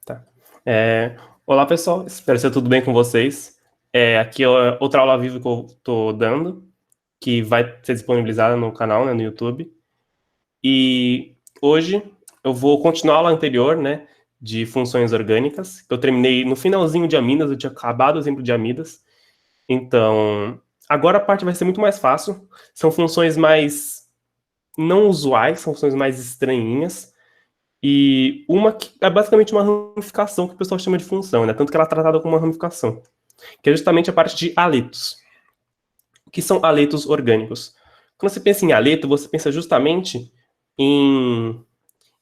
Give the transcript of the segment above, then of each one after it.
Tá. Olá, pessoal. Espero ser tudo bem com vocês. Aqui é outra aula ao vivo que eu estou dando, que vai ser disponibilizada no canal, né, no YouTube. E hoje eu vou continuar a aula anterior, né, de funções orgânicas, que eu terminei no finalzinho de amidas, eu tinha acabado o exemplo de amidas. Então, agora a parte vai ser muito mais fácil. São funções mais não usuais, são funções mais estranhinhas. E uma que é basicamente uma ramificação que o pessoal chama de função, né? Tanto que ela é tratada como uma ramificação, que é justamente a parte de aletos. O que são aletos orgânicos? Quando você pensa em aleto, você pensa justamente em,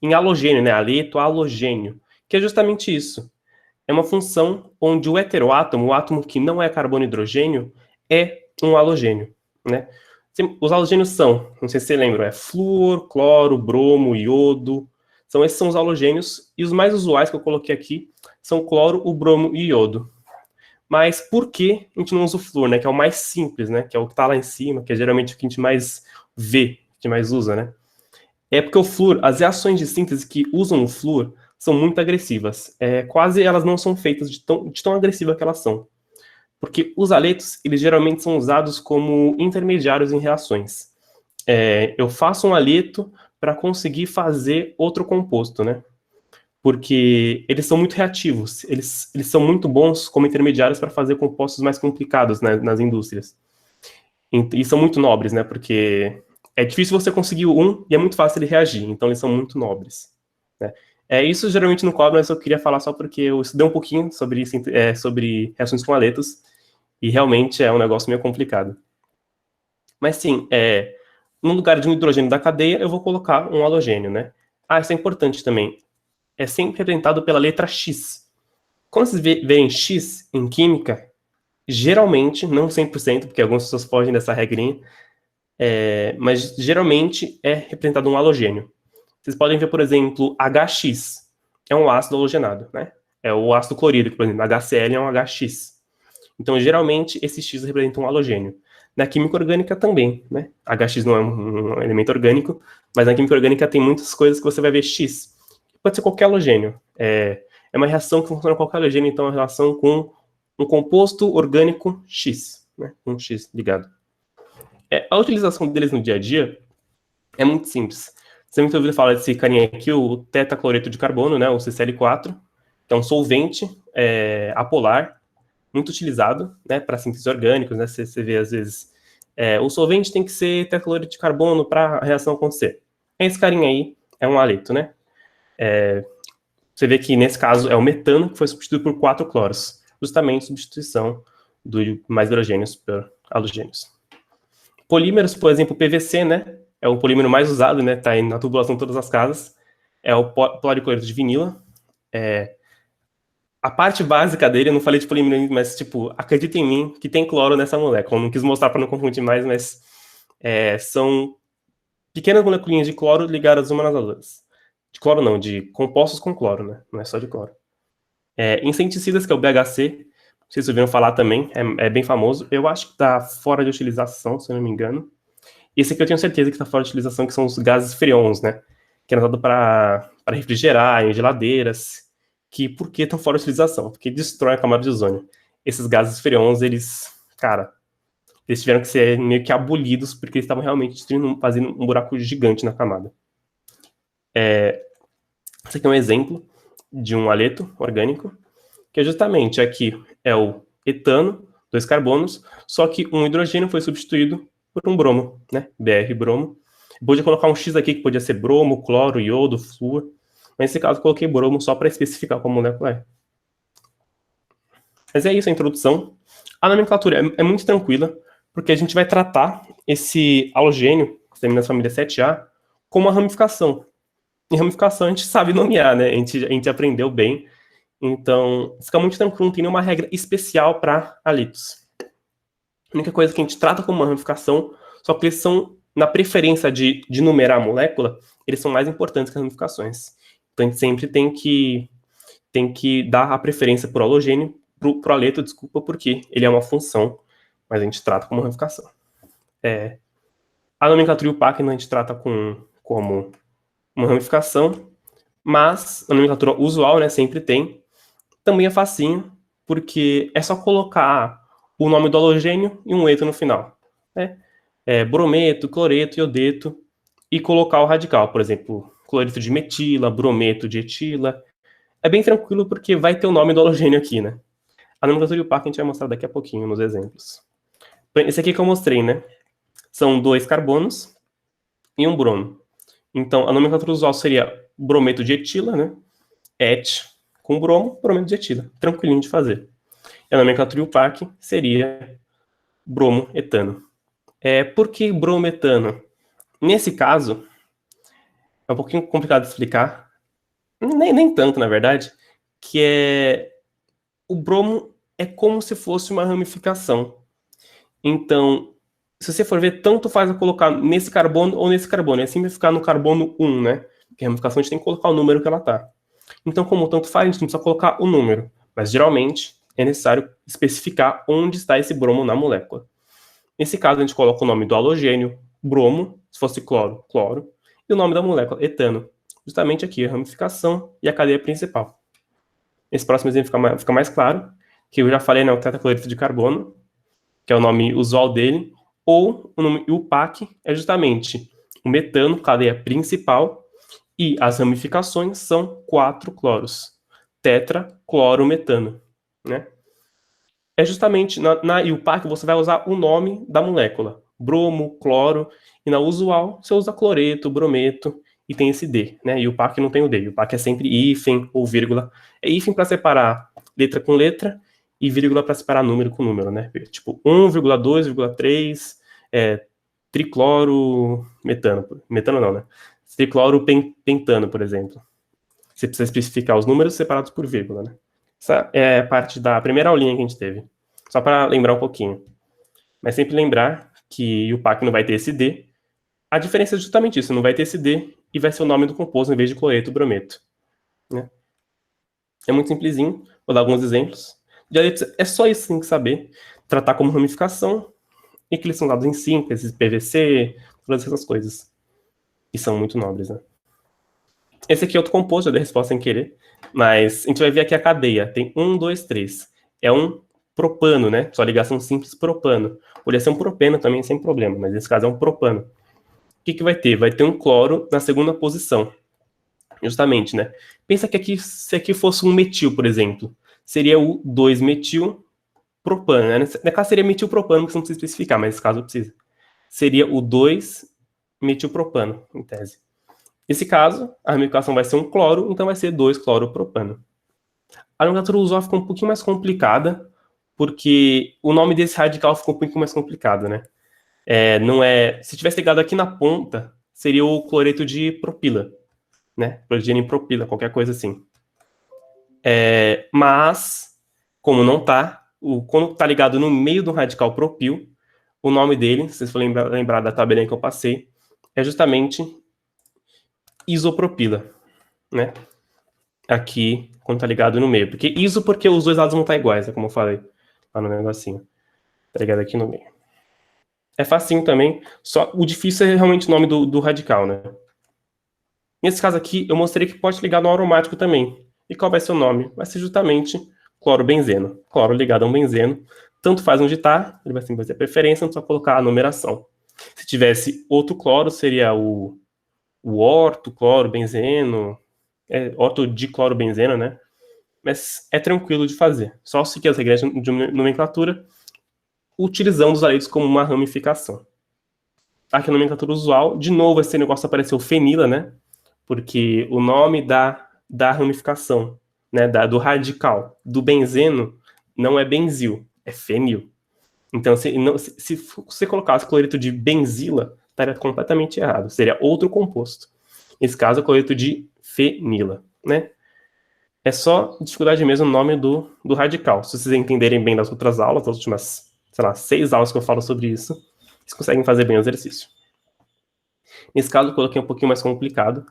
em halogênio, né? Aleto, halogênio, que é justamente isso. É uma função onde o heteroátomo, o átomo que não é carbono e hidrogênio, é um halogênio, né? Os halogênios são, não sei se você lembra, é flúor, cloro, bromo, iodo. Esses são os halogênios, e os mais usuais que eu coloquei aqui são cloro, o bromo e iodo. Mas por que a gente não usa o flúor, né? Que é o mais simples, né? Que é o que está lá em cima, que é geralmente o que a gente mais vê, que a gente mais usa, né? É porque o flúor, as reações de síntese que usam o flúor são muito agressivas. Quase elas não são feitas de tão agressiva que elas são. Porque os aletos, eles geralmente são usados como intermediários em reações. Eu faço um aleto para conseguir fazer outro composto, né? Porque eles são muito reativos, eles são muito bons como intermediários para fazer compostos mais complicados, né, nas indústrias. E são muito nobres, né? Porque é difícil você conseguir um e é muito fácil ele reagir, então eles são muito nobres, né? Isso geralmente não cobra, mas eu queria falar só porque eu estudei um pouquinho sobre isso, sobre reações com aletos, e realmente é um negócio meio complicado. Mas sim, no lugar de um hidrogênio da cadeia, eu vou colocar um halogênio, né? Isso é importante também. É sempre representado pela letra X. Quando vocês verem X em química, geralmente, não 100%, porque algumas pessoas fogem dessa regrinha, mas geralmente é representado um halogênio. Vocês podem ver, por exemplo, HX, é um ácido halogenado, né? É o ácido clorídrico, por exemplo, HCl é um HX. Então, geralmente, esse X representa um halogênio. Na química orgânica também, né? HX não é um elemento orgânico, mas na química orgânica tem muitas coisas que você vai ver X. Pode ser qualquer halogênio. É uma reação que funciona com qualquer halogênio, então é uma relação com um composto orgânico X, né? Um X ligado. A utilização deles no dia a dia é muito simples. Você muito ouvido falar desse carinha aqui, o tetacloreto de carbono, né? O CCl4, que é um solvente apolar, muito utilizado, né, para síntese orgânicos, né? Você vê às vezes o solvente tem que ser tetracloreto de carbono para a reação acontecer. Esse carinha aí é um haleto, né? Você vê que nesse caso é o metano que foi substituído por 4 cloros, justamente substituição do mais hidrogênios por halogênios. Polímeros, por exemplo, o PVC, né? É o polímero mais usado, né? Tá aí na tubulação de todas as casas. É o poliploreto de vinila. A parte básica dele, eu não falei de polímero ainda, mas, tipo, acredita em mim que tem cloro nessa molécula. Eu não quis mostrar para não confundir mais, mas são pequenas moleculinhas de cloro ligadas umas nas outras. De cloro não, de compostos com cloro, né? Não é só de cloro. Inseticidas, que é o BHC, vocês ouviram falar também, é bem famoso. Eu acho que está fora de utilização, se eu não me engano. Esse aqui eu tenho certeza que está fora de utilização, que são os gases freons, né? Que é usado para refrigerar em geladeiras. Que por que estão fora de utilização? Porque destrói a camada de ozônio. Esses gases freons, cara, eles tiveram que ser meio que abolidos porque eles estavam realmente destruindo, fazendo um buraco gigante na camada. Esse aqui é um exemplo de um haleto orgânico, que é justamente aqui é o etano, 2 carbonos, só que um hidrogênio foi substituído por um bromo, né? Br bromo. Podia colocar um X aqui que podia ser bromo, cloro, iodo, flúor, mas nesse caso eu coloquei bromo só para especificar qual molécula é. Mas é isso a introdução. A nomenclatura é muito tranquila, porque a gente vai tratar esse halogênio, que termina na família 7A, como uma ramificação. E ramificação a gente sabe nomear, né? A gente aprendeu bem. Então, fica muito tranquilo, não tem nenhuma regra especial para halitos. A única coisa que a gente trata como uma ramificação, só que eles são, na preferência de numerar a molécula, eles são mais importantes que as ramificações. Então, a gente sempre tem que dar a preferência por halogênio, pro haleto, desculpa, porque ele é uma função, mas a gente trata como ramificação. A nomenclatura e o PAC a gente trata como uma ramificação, Mas a nomenclatura usual, né, sempre tem. Também é facinho, porque é só colocar o nome do halogênio e um eto no final, né? Brometo, cloreto, iodeto, e colocar o radical, por exemplo, cloreto de metila, brometo de etila. É bem tranquilo porque vai ter o nome do halogênio aqui, né? A nomenclatura IUPAC a gente vai mostrar daqui a pouquinho nos exemplos. Esse aqui que eu mostrei, né? São 2 carbonos e um bromo. Então, a nomenclatura usual seria brometo de etila, né? Et com bromo, brometo de etila. Tranquilinho de fazer. E a nomenclatura IUPAC seria bromoetano. Por que bromoetano? Nesse caso, é um pouquinho complicado de explicar, nem tanto, na verdade, que o bromo é como se fosse uma ramificação. Então, se você for ver, tanto faz a colocar nesse carbono ou nesse carbono. É sempre ficar no carbono 1, né? Porque a ramificação a gente tem que colocar o número que ela tá. Então, como tanto faz, a gente não precisa colocar o número. Mas, geralmente, é necessário especificar onde está esse bromo na molécula. Nesse caso, a gente coloca o nome do halogênio, bromo, se fosse cloro, cloro, e o nome da molécula, etano. Justamente aqui, a ramificação e a cadeia principal. Esse próximo exemplo fica mais claro, que eu já falei, né, o tetracloreto de carbono, que é o nome usual dele, ou o nome IUPAC é justamente o metano, cadeia principal, e as ramificações são 4 cloros. Tetraclorometano, né? É justamente na IUPAC você vai usar o nome da molécula. Bromo, cloro, e na usual você usa cloreto, brometo, e tem esse D, né? IUPAC não tem o D. IUPAC é sempre hífen ou vírgula. É hífen para separar letra com letra e vírgula para separar número com número, né? Tipo 1,2,3, tricloro metano. Metano não, né? Tricloro pentano, por exemplo. Você precisa especificar os números separados por vírgula, né? Essa é parte da primeira aulinha que a gente teve. Só para lembrar um pouquinho. Mas sempre lembrar que o PAC não vai ter esse D. A diferença é justamente isso, não vai ter esse D e vai ser o nome do composto em vez de cloreto, brometo. Né? É muito simplesinho, vou dar alguns exemplos. É só isso que você tem que saber. Tratar como ramificação e que eles são dados em síntese, PVC, todas essas coisas. E são muito nobres, né? Esse aqui é outro composto, eu dei a resposta sem querer. Mas a gente vai ver aqui a cadeia. Tem 1, 2, 3. É um propano, né? Só ligação simples propano. Poderia ser um propeno também, sem problema, mas nesse caso é um propano. O que vai ter? Vai ter um cloro na segunda posição. Justamente, né? Pensa que aqui, se aqui fosse um metil, por exemplo, seria o 2-metil propano, né? Nesse caso seria metilpropano, que você não precisa especificar, mas nesse caso precisa. Seria o 2-metilpropano, em tese. Nesse caso, a ramificação vai ser um cloro, então vai ser 2-cloropropano. A nomenclatura usual ficou um pouquinho mais complicada, porque o nome desse radical ficou um pouquinho mais complicado, né? Não é... Se tivesse ligado aqui na ponta, seria o cloreto de propila, né? Cloreto propila, qualquer coisa assim. Mas, como não tá, quando tá ligado no meio do radical propil, o nome dele, se vocês for lembrar da tabelinha que eu passei, é justamente isopropila, né? Aqui, quando tá ligado no meio. Porque os dois lados vão estar iguais, né? Como eu falei lá no negocinho. Tá ligado aqui no meio. É facinho também, só o difícil é realmente o nome do radical, né? Nesse caso aqui, eu mostrei que pode ligar no aromático também. E qual vai ser o nome? Vai ser justamente clorobenzeno. Cloro ligado a um benzeno. Tanto faz onde tá, ele vai sempre fazer a preferência, não precisa colocar a numeração. Se tivesse outro cloro, seria o orto, clorobenzeno, ortodiclorobenzeno, né? Mas é tranquilo de fazer. Só seguir as regras de nomenclatura, utilizando os aleitos como uma ramificação. Aqui a nomenclatura usual, de novo, esse negócio apareceu fenila, né? Porque o nome da ramificação, né, do radical, do benzeno, não é benzil, é fenil. Então, se você colocasse cloreto de benzila, estaria completamente errado. Seria outro composto. Nesse caso, é cloreto de fenila, né? É só dificuldade mesmo o nome do radical. Se vocês entenderem bem das outras aulas, as últimas, 6 aulas que eu falo sobre isso, vocês conseguem fazer bem o exercício. Nesse caso, eu coloquei um pouquinho mais complicado.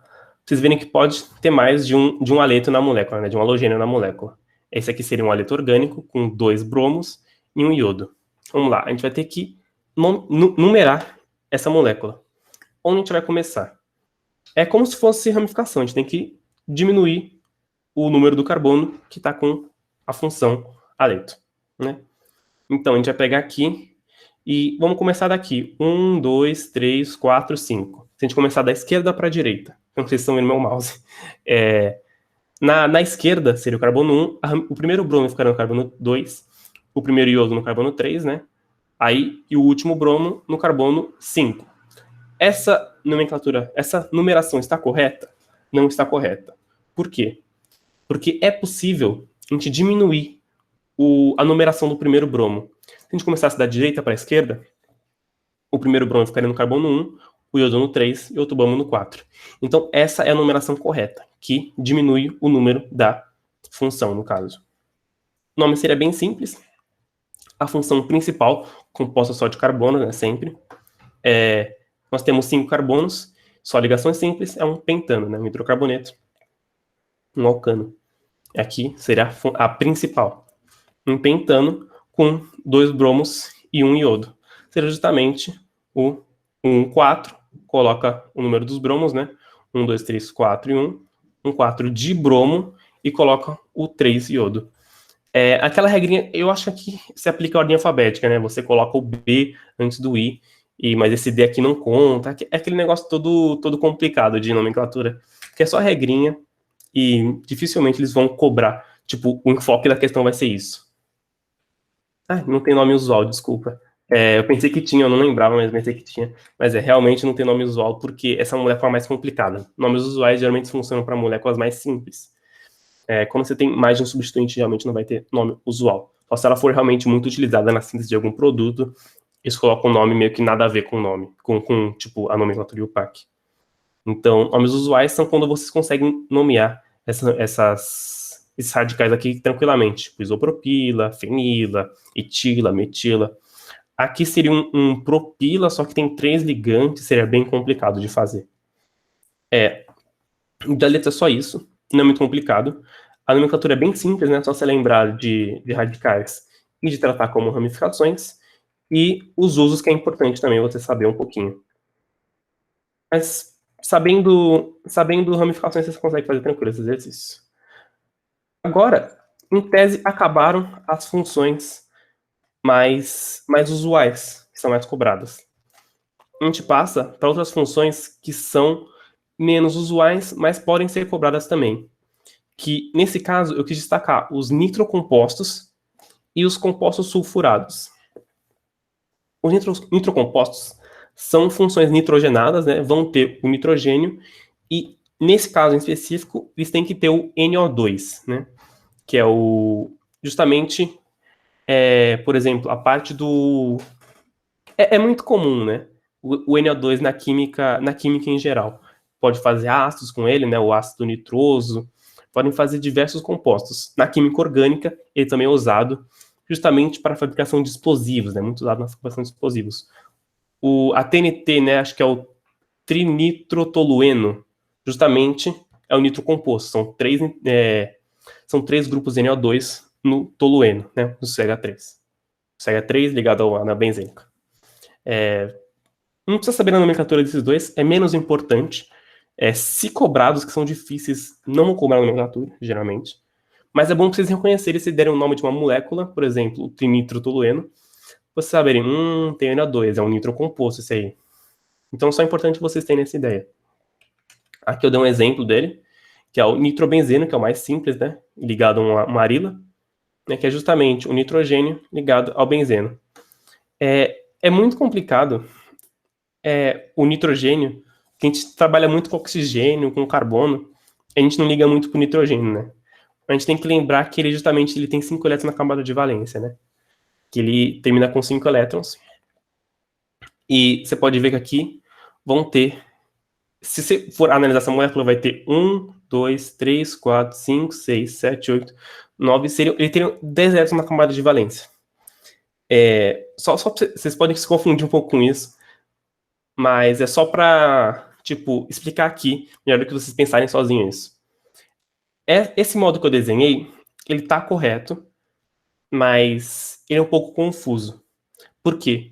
Vocês verem que pode ter mais de um aleto na molécula, né? De um halogênio na molécula. Esse aqui seria um aleto orgânico com 2 bromos e um iodo. Vamos lá, a gente vai ter que numerar essa molécula. Onde a gente vai começar? É como se fosse ramificação, a gente tem que diminuir o número do carbono que está com a função aleto, né? Então, a gente vai pegar aqui e vamos começar daqui. 1, 2, 3, 4, 5. Se a gente começar da esquerda para a direita, eu não sei se estão vendo meu mouse. Na esquerda seria o carbono 1, o primeiro bromo ficaria no carbono 2, o primeiro iodo no carbono 3, né? Aí, e o último bromo no carbono 5. Essa nomenclatura, essa numeração está correta? Não está correta. Por quê? Porque é possível a gente diminuir a numeração do primeiro bromo. Se a gente começasse da direita para a esquerda, o primeiro bromo ficaria no carbono 1, o iodo no 3 e o outro bromo no 4. Então, essa é a numeração correta, que diminui o número da função, no caso. O nome seria bem simples. A função principal, composta só de carbono, né, sempre. Nós temos 5 carbonos, só ligações simples, é um pentano, né, um hidrocarboneto, um alcano. Aqui seria a principal. Um pentano com 2 bromos e 1 iodo. Seria justamente o 1, 4, coloca o número dos bromos, né? 1, 2, 3, 4 e 1. Um 4 de bromo e coloca o 3 iodo. Aquela regrinha, eu acho que se aplica a ordem alfabética, né? Você coloca o B antes do I, mas esse D aqui não conta. É aquele negócio todo complicado de nomenclatura, que é só regrinha e dificilmente eles vão cobrar. Tipo, o enfoque da questão vai ser isso. Não tem nome usual, desculpa. Eu pensei que tinha, eu não lembrava, mas pensei que tinha. Mas realmente não tem nome usual, porque essa molécula é mais complicada. Nomes usuais geralmente funcionam para moléculas mais simples. Quando você tem mais de um substituinte, realmente não vai ter nome usual. Só se ela for realmente muito utilizada na síntese de algum produto, eles colocam um nome meio que nada a ver com o nome, com tipo, a nomenclatura UPAC. Então, nomes usuais são quando vocês conseguem nomear esses radicais aqui tranquilamente, tipo isopropila, fenila, etila, metila. Aqui seria um propila, só que tem 3 ligantes, seria bem complicado de fazer. Da letra é só isso, não é muito complicado. A nomenclatura é bem simples, né? Só se lembrar de radicais e de tratar como ramificações. E os usos que é importante também você saber um pouquinho. Mas sabendo ramificações, você consegue fazer tranquilo esse exercício. Agora, em tese, acabaram as funções mais usuais, que são mais cobradas. A gente passa para outras funções que são menos usuais, mas podem ser cobradas também. Que, nesse caso, eu quis destacar os nitrocompostos e os compostos sulfurados. Os nitrocompostos são funções nitrogenadas, né? Vão ter o nitrogênio e, nesse caso em específico, eles têm que ter o NO2, né? Que é justamente, por exemplo, a parte do... É muito comum, né? O NO2 na química em geral. Pode fazer ácidos com ele, né? O ácido nitroso. Podem fazer diversos compostos. Na química orgânica, ele também é usado justamente para a fabricação de explosivos, né? Muito usado na fabricação de explosivos. A TNT, né? Acho que é o trinitrotolueno. Justamente é o nitrocomposto. São 3 grupos NO2 no tolueno, né? No CH3. CH3 ligado na benzênica. Não precisa saber a nomenclatura desses dois, é menos importante. Se cobrados, que são difíceis, não vão cobrar a nomenclatura, geralmente. Mas é bom que vocês reconhecerem se derem o nome de uma molécula, por exemplo, o trinitrotolueno, vocês saberem, tem NO2, é um nitrocomposto esse aí. Então, só é importante que vocês tenham essa ideia. Aqui eu dei um exemplo dele, que é o nitrobenzeno, que é o mais simples, né? Ligado a uma arila, né? Que é justamente o nitrogênio ligado ao benzeno. É muito complicado o nitrogênio, que a gente trabalha muito com oxigênio, com carbono, a gente não liga muito pro nitrogênio, né? A gente tem que lembrar que ele tem 5 elétrons na camada de valência, né? Que ele termina com 5 elétrons. E você pode ver que aqui vão ter... Se você for analisar essa molécula, vai ter 1, 2, 3, 4, 5, 6, 7, 8, 9... Ele teria 10 elétrons na camada de valência. Só vocês podem se confundir um pouco com isso, mas é só para, tipo, explicar aqui, melhor do que vocês pensarem sozinhos isso. Esse modo que eu desenhei, ele tá correto, mas ele é um pouco confuso. Por quê?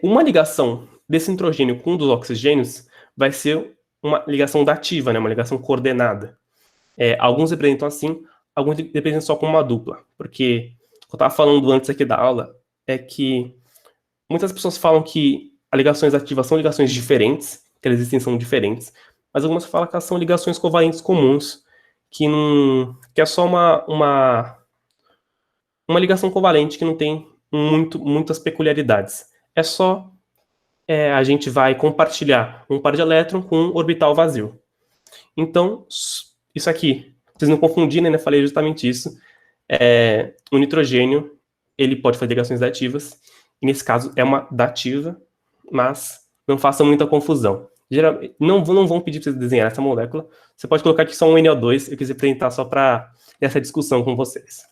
Uma ligação desse nitrogênio com um dos oxigênios vai ser uma ligação dativa, né, uma ligação coordenada. Alguns representam assim, alguns representam só como uma dupla, porque o que eu estava falando antes aqui da aula é que muitas pessoas falam que as ligações ativas são ligações diferentes, que elas existem são diferentes, mas algumas falam que elas são ligações covalentes comuns, que é só uma ligação covalente que não tem muitas peculiaridades. É só a gente vai compartilhar um par de elétrons com um orbital vazio. Então, isso aqui, vocês não confundirem, né? Falei justamente isso. O nitrogênio, ele pode fazer ligações dativas, e nesse caso é uma dativa, mas não façam muita confusão. Geralmente, não vão pedir para você desenhar essa molécula, você pode colocar aqui só um NO2, eu quis apresentar só para essa discussão com vocês.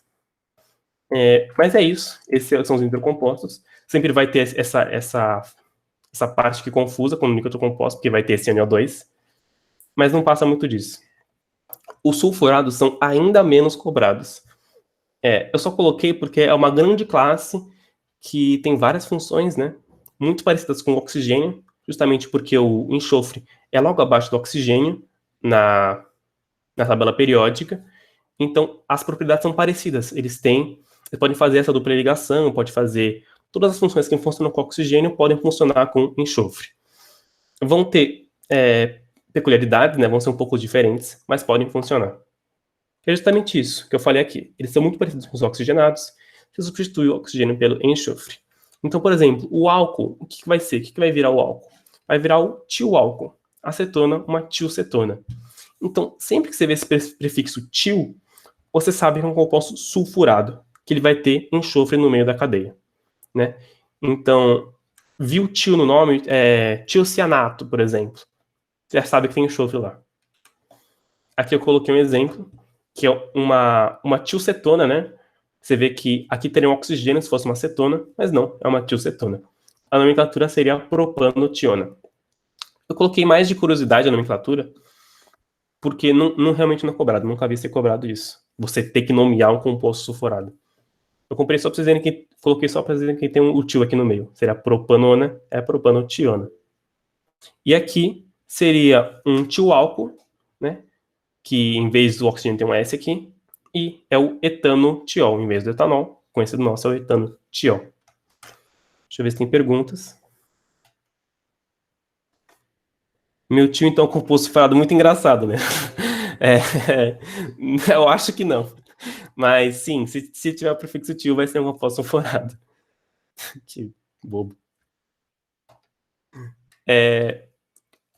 Mas é isso, esses são os nitrocompostos. Sempre vai ter essa parte que é confusa com o nitrocomposto, porque vai ter esse NO2, mas não passa muito disso. Os sulfurados são ainda menos cobrados. Eu só coloquei porque é uma grande classe que tem várias funções, né? Muito parecidas com o oxigênio, justamente porque o enxofre é logo abaixo do oxigênio na tabela periódica. Então, as propriedades são parecidas. Eles podem fazer essa dupla ligação, pode fazer todas as funções que funcionam com oxigênio podem funcionar com enxofre. Vão ter peculiaridades, né? Vão ser um pouco diferentes, mas podem funcionar. É justamente isso que eu falei aqui. Eles são muito parecidos com os oxigenados. Você substitui o oxigênio pelo enxofre. Então, por exemplo, o álcool, o que vai ser? O que vai virar o álcool? Vai virar o tioálcool. Acetona, uma tiocetona. Então, sempre que você vê esse prefixo tio, você sabe que é um composto sulfurado, que ele vai ter enxofre no meio da cadeia, né? Então, viu tio no nome, tiocianato, por exemplo. Você já sabe que tem enxofre lá. Aqui eu coloquei um exemplo, que é uma tiocetona, né? Você vê que aqui teria um oxigênio se fosse uma cetona, mas não, é uma tiocetona. A nomenclatura seria propanotiona. Eu coloquei mais de curiosidade a nomenclatura, porque realmente não é cobrado, nunca vi ser cobrado isso. Você ter que nomear um composto sulfurado. Eu comprei só para vocês verem coloquei só para vocês verem que tem um tio aqui no meio. Seria propanona, propanotiona. E aqui seria um tioálcool, né? Que em vez do oxigênio tem um S aqui, e é o etanotiol, em vez do etanol, conhecido nosso é o etanotiol. Deixa eu ver se tem perguntas. Meu tio, então, é um composto sulfurado muito engraçado, né? Eu acho que não. Mas, sim, se tiver o prefixo tio, vai ser um composto sulfurado. Que bobo.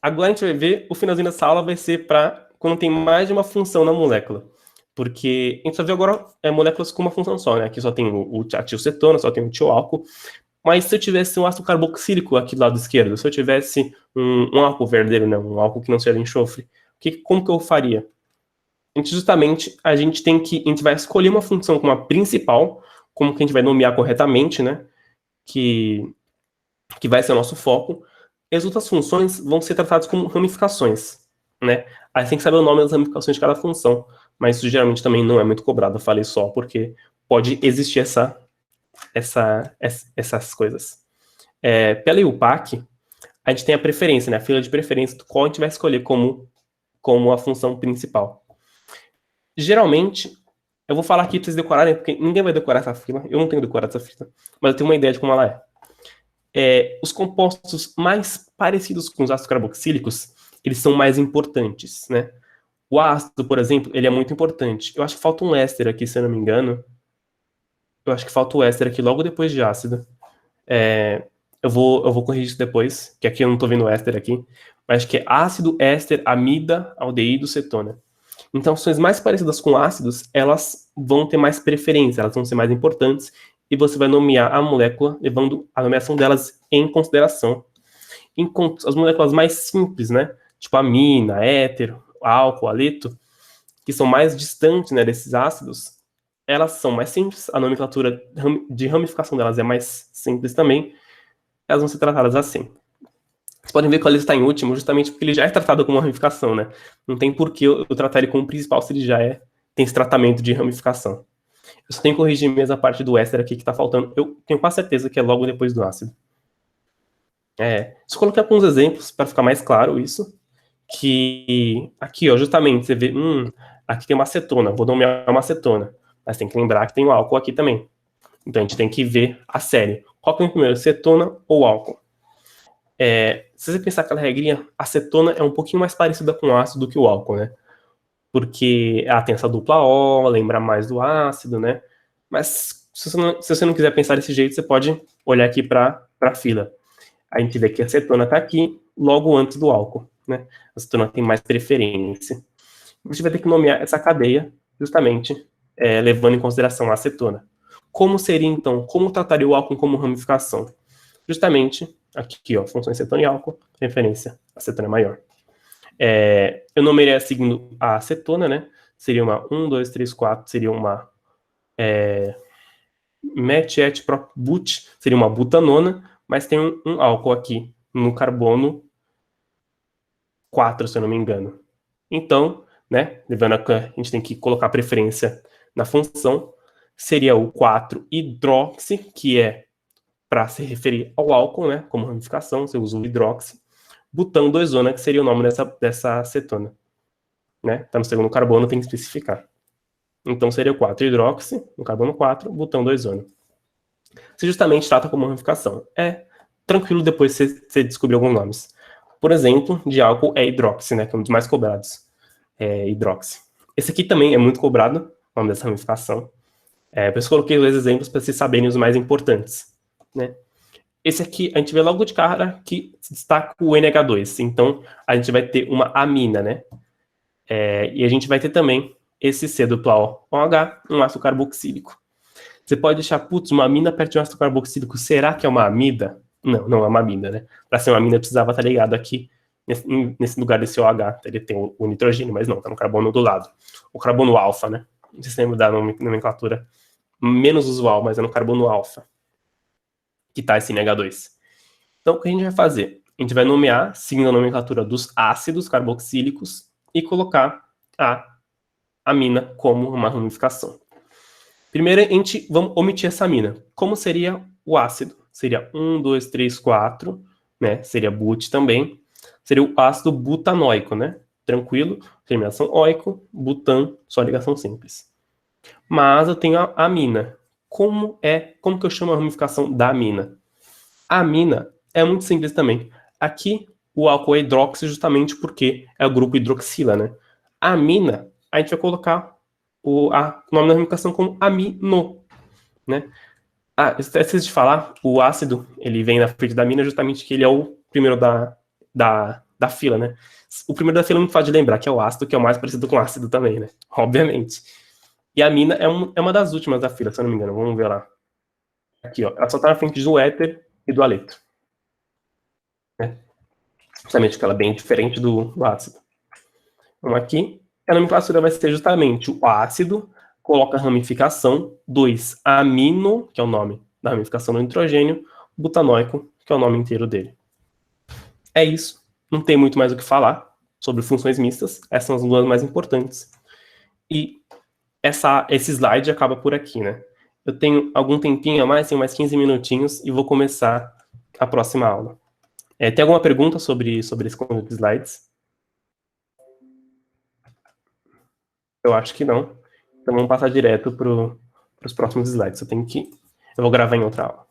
Agora a gente vai ver, o finalzinho dessa aula vai ser para quando tem mais de uma função na molécula. Porque a gente só viu agora moléculas com uma função só, né? Aqui só tem a tiocetona, só tem o tioálcool. Mas se eu tivesse um ácido carboxílico aqui do lado esquerdo, se eu tivesse um álcool verdadeiro, né? Um álcool que não seja enxofre, como que eu faria? A gente vai escolher uma função como a principal, como que a gente vai nomear corretamente, né? Que vai ser o nosso foco. E as outras funções vão ser tratadas como ramificações, né? Aí você tem que saber o nome das ramificações de cada função, mas isso geralmente também não é muito cobrado, eu falei só porque pode existir essas coisas. Pela IUPAC, a gente tem a preferência, né? A fila de preferência do qual a gente vai escolher como a função principal. Geralmente, eu vou falar aqui para vocês decorarem, porque ninguém vai decorar essa fila, eu não tenho decorado essa fila, mas eu tenho uma ideia de como ela é. Os compostos mais parecidos com os ácidos carboxílicos, eles são mais importantes, né? O ácido, por exemplo, ele é muito importante. Eu acho que falta um éster aqui, se eu não me engano. Eu acho que falta o éster aqui logo depois de ácido. Eu vou corrigir isso depois, que aqui eu não tô vendo o éster aqui. Mas acho que é ácido, éster, amida, aldeído, cetona. Então, ações mais parecidas com ácidos, elas vão ter mais preferência, elas vão ser mais importantes, e você vai nomear a molécula, levando a nomeação delas em consideração. Enquanto as moléculas mais simples, né, tipo amina, éter, álcool, aleto, que são mais distantes, né, desses ácidos, elas são mais simples, a nomenclatura de ramificação delas é mais simples também, elas vão ser tratadas assim. Vocês podem ver que o aleto está em último, justamente porque ele já é tratado como uma ramificação, né? Não tem por que eu tratar ele como principal se ele já tem esse tratamento de ramificação. Eu só tenho que corrigir mesmo a parte do éster aqui que está faltando. Eu tenho quase certeza que é logo depois do ácido. Só coloquei alguns exemplos para ficar mais claro isso. que aqui, ó, justamente, você vê, aqui tem uma acetona, vou nomear uma acetona, mas tem que lembrar que tem o álcool aqui também. Então, a gente tem que ver a série. Qual que é o primeiro, cetona ou álcool? Se você pensar aquela regrinha, a acetona é um pouquinho mais parecida com o ácido do que o álcool, né? Porque ela tem essa dupla O, lembra mais do ácido, né? Mas se você não quiser pensar desse jeito, você pode olhar aqui para a fila. A gente vê que a acetona está aqui, logo antes do álcool, né? A acetona tem mais preferência. A gente vai ter que nomear essa cadeia, justamente, levando em consideração a acetona. Como seria, então, como trataria o álcool como ramificação? Justamente, aqui, ó, funções cetona e álcool, referência, acetona é maior. Eu nomearia seguindo a acetona, né? Seria uma 1, 2, 3, 4, seria uma met-et-prop-but, seria uma butanona, mas tem um álcool aqui no carbono 4, se eu não me engano. Então, né, lembrando que a gente tem que colocar preferência na função, seria o 4-hidroxi, que é para se referir ao álcool, né, como ramificação, você usa o hidroxi. Butano 2-ona, que seria o nome dessa acetona. Né? Tá no segundo carbono, tem que especificar. Então seria o 4-hidroxi, no carbono 4, butano 2-ona. Se justamente trata como ramificação. É tranquilo depois você descobrir alguns nomes. Por exemplo, de álcool é hidroxi, né, que é um dos mais cobrados. Hidroxi. Esse aqui também é muito cobrado, o nome dessa ramificação. Por isso eu coloquei dois exemplos para vocês saberem os mais importantes. Né? Esse aqui, a gente vê logo de cara que se destaca o NH2. Então, a gente vai ter uma amina, né? E a gente vai ter também esse C dupla OH, um ácido carboxílico. Você pode deixar, putz, uma amina perto de um ácido carboxílico, será que é uma amida? Não, não é uma amida, né? Para ser uma amina, precisava estar ligado aqui, nesse lugar desse OH. Ele tem o nitrogênio, mas não, tá no carbono do lado. O carbono alfa, né? Não sei se lembra da nomenclatura menos usual, mas é no carbono alfa que tá esse NH2. Então, o que a gente vai fazer? A gente vai nomear, seguindo a nomenclatura dos ácidos carboxílicos, e colocar a amina como uma ramificação. Primeiro, a gente vamos omitir essa amina. Como seria o ácido? Seria 1, 2, 3, 4, né? Seria but também. Seria o ácido butanoico, né? Tranquilo, terminação oico, butan, só ligação simples. Mas eu tenho a amina. Como que eu chamo a ramificação da amina? A amina é muito simples também. Aqui, o álcool é hidroxi justamente porque é o grupo hidroxila, né? A amina, a gente vai colocar o nome da ramificação como amino, né? Esqueci de falar, o ácido, ele vem na frente da amina justamente que ele é o primeiro da fila, né? O primeiro da fila não pode lembrar que é o ácido, que é o mais parecido com ácido também, né? Obviamente. E a amina é uma das últimas da fila, se eu não me engano. Vamos ver lá. Aqui, ó. Ela só tá na frente do éter e do aleto. Né? Justamente que ela é bem diferente do ácido. Então aqui, a nomenclatura vai ser justamente o ácido, coloca a ramificação, 2-amino, que é o nome da ramificação do nitrogênio, butanóico, que é o nome inteiro dele. É isso. Não tem muito mais o que falar sobre funções mistas. Essas são as duas mais importantes. E esse slide acaba por aqui, né? Eu tenho algum tempinho a mais, tenho mais 15 minutinhos, e vou começar a próxima aula. Tem alguma pergunta sobre esse conjunto de slides? Eu acho que não. Então vamos passar direto para os próximos slides. Eu vou gravar em outra aula.